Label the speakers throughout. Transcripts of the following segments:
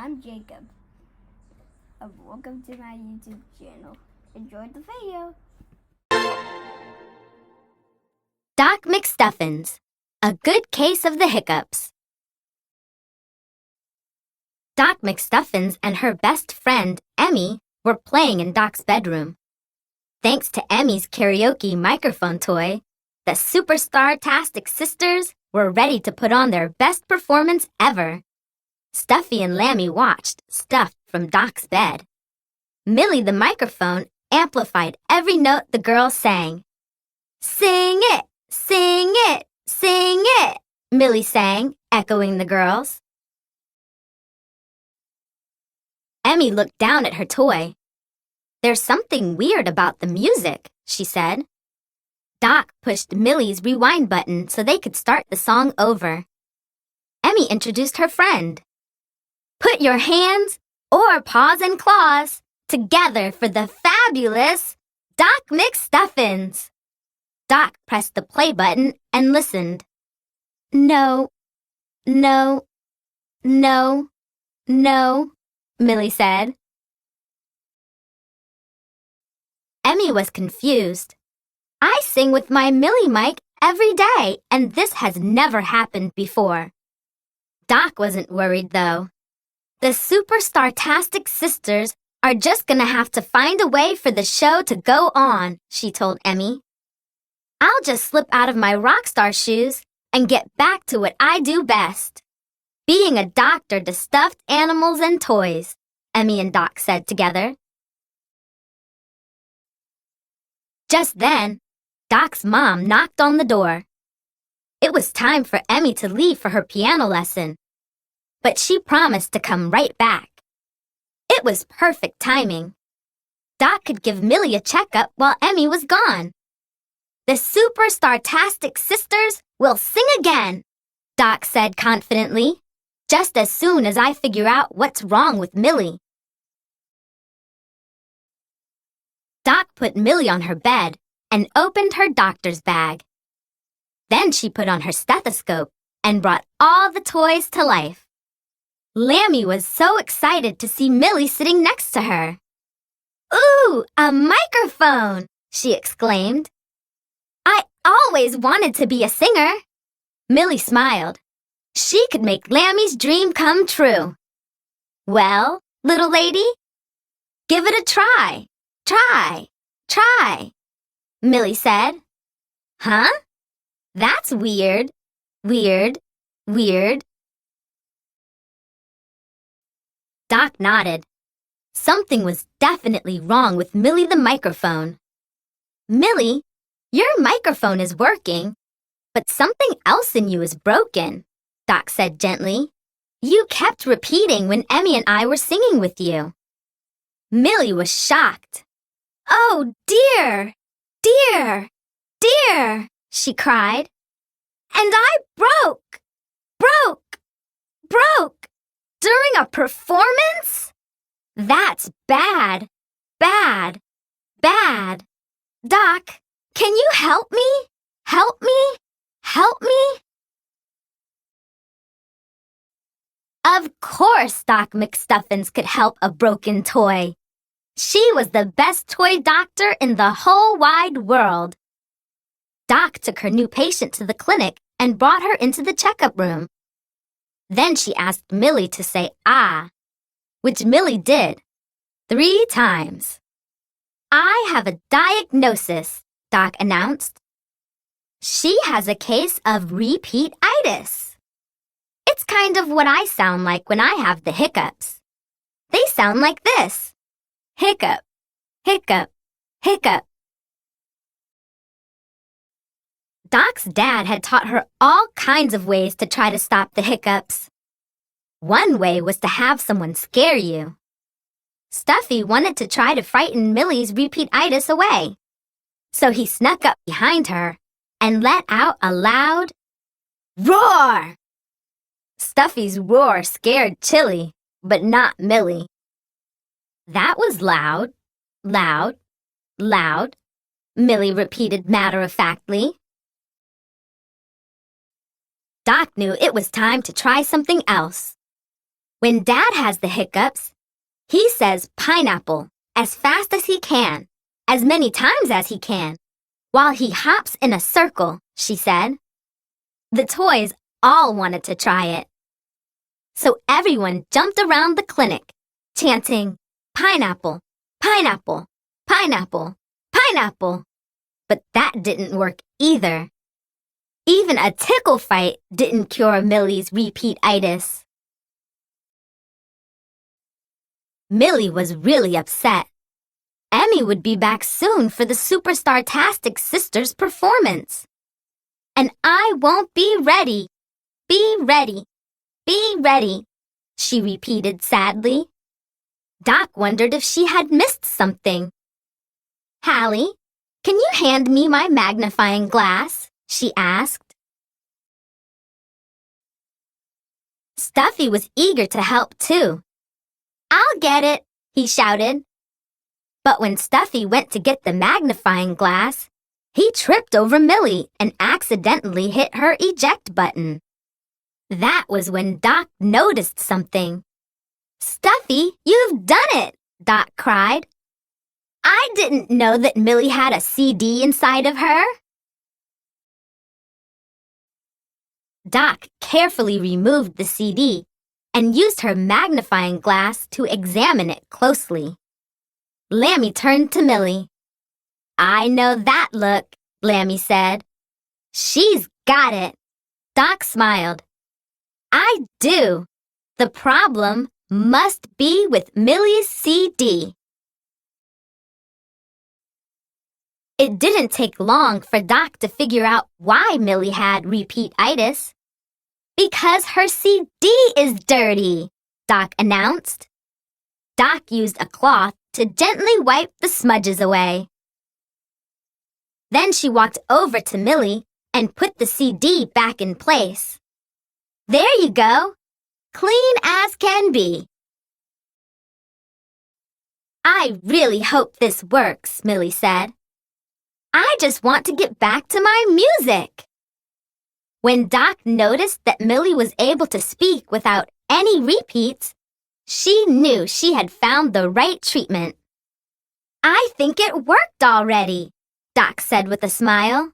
Speaker 1: I'm Jacob. Welcome to my YouTube channel. Enjoy the video.
Speaker 2: Doc McStuffins, a good case of the hiccups. Doc McStuffins and her best friend, Emmy, were playing in Doc's bedroom. Thanks to Emmy's karaoke microphone toy, the Superstar-tastic sisters were ready to put on their best performance ever. Stuffy and Lammy watched, stuffed from Doc's bed. Millie the microphone amplified every note the girls sang. "Sing it, sing it, sing it," Millie sang, echoing the girls. Emmy looked down at her toy. "There's something weird about the music," she said. Doc pushed Millie's rewind button so they could start the song over. Emmy introduced her friend. "Put your hands, or paws and claws, together for the fabulous Doc McStuffins." Doc pressed the play button and listened. "No, no, no, no," Millie said. Emmy was confused. "I sing with my Millie mic every day, and this has never happened before." Doc wasn't worried, though. "The Superstar-tastic sisters are just gonna have to find a way for the show to go on," she told Emmy. "I'll just slip out of my rock star shoes and get back to what I do best. Being a doctor to stuffed animals and toys," Emmy and Doc said together. Just then, Doc's mom knocked on the door. It was time for Emmy to leave for her piano lesson, but she promised to come right back. It was perfect timing. Doc could give Millie a checkup while Emmy was gone. "The Superstar-tastic sisters will sing again," Doc said confidently, "just as soon as I figure out what's wrong with Millie." Doc put Millie on her bed and opened her doctor's bag. Then she put on her stethoscope and brought all the toys to life. Lammy was so excited to see Millie sitting next to her. "Ooh, a microphone!" she exclaimed. "I always wanted to be a singer." Millie smiled. She could make Lammy's dream come true. "Well, little lady, give it a try. Try, try," Millie said. "Huh? That's weird, weird, weird." Doc nodded. Something was definitely wrong with Millie the microphone. "Millie, your microphone is working, but something else in you is broken," Doc said gently. "You kept repeating when Emmy and I were singing with you." Millie was shocked. "Oh, dear, dear, dear," she cried. "And I broke, broke, during a performance? That's bad, bad, bad. Doc, can you help me? Help me? Help me?" Of course Doc McStuffins could help a broken toy. She was the best toy doctor in the whole wide world. Doc took her new patient to the clinic and brought her into the checkup room. Then she asked Millie to say "ah," which Millie did 3 times. "I have a diagnosis," Doc announced. "She has a case of repeat-itis. It's kind of what I sound like when I have the hiccups. They sound like this. Hiccup, hiccup, hiccup." Doc's dad had taught her all kinds of ways to try to stop the hiccups. One way was to have someone scare you. Stuffy wanted to try to frighten Millie's repeat-itis away. So he snuck up behind her and let out a loud roar. Stuffy's roar scared Chili, but not Millie. "That was loud, loud, loud," Millie repeated matter-of-factly. Doc knew it was time to try something else. When Dad has the hiccups, he says pineapple as fast as he can, as many times as he can, while he hops in a circle, she said. The toys all wanted to try it. So everyone jumped around the clinic, chanting, pineapple, pineapple, pineapple, pineapple. But that didn't work either. Even a tickle fight didn't cure Millie's repeat-itis. Millie was really upset. Emmy would be back soon for the Superstar-tastic Sisters performance. And I won't be ready. Be ready. Be ready, she repeated sadly. Doc wondered if she had missed something. Hallie, can you hand me my magnifying glass? She asked. Stuffy was eager to help too. I'll get it, he shouted. But when Stuffy went to get the magnifying glass, he tripped over Millie and accidentally hit her eject button. That was when Doc noticed something. Stuffy, you've done it, Doc cried. I didn't know that Millie had a CD inside of her. Doc carefully removed the CD and used her magnifying glass to examine it closely. Lammy turned to Millie. I know that look, Lammy said. She's got it. Doc smiled. I do. The problem must be with Millie's CD. It didn't take long for Doc to figure out why Millie had repeat-itis. Because her CD is dirty, Doc announced. Doc used a cloth to gently wipe the smudges away. Then she walked over to Millie and put the CD back in place. There you go. Clean as can be. I really hope this works, Millie said. I just want to get back to my music. When Doc noticed that Millie was able to speak without any repeats, she knew she had found the right treatment. I think it worked already, Doc said with a smile.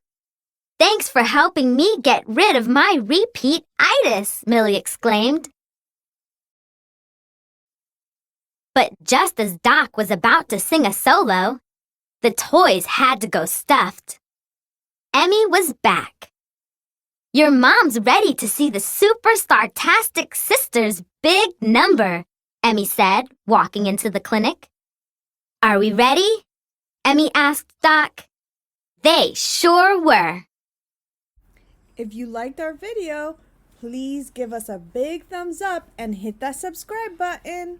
Speaker 2: Thanks for helping me get rid of my repeat-itis, Millie exclaimed. But just as Doc was about to sing a solo, the toys had to go stuffed. Emmy was back. Your mom's ready to see the Superstar-tastic Sisters' big number, Emmy said, walking into the clinic. Are we ready? Emmy asked Doc. They sure were.
Speaker 3: If you liked our video, please give us a big thumbs up and hit that subscribe button.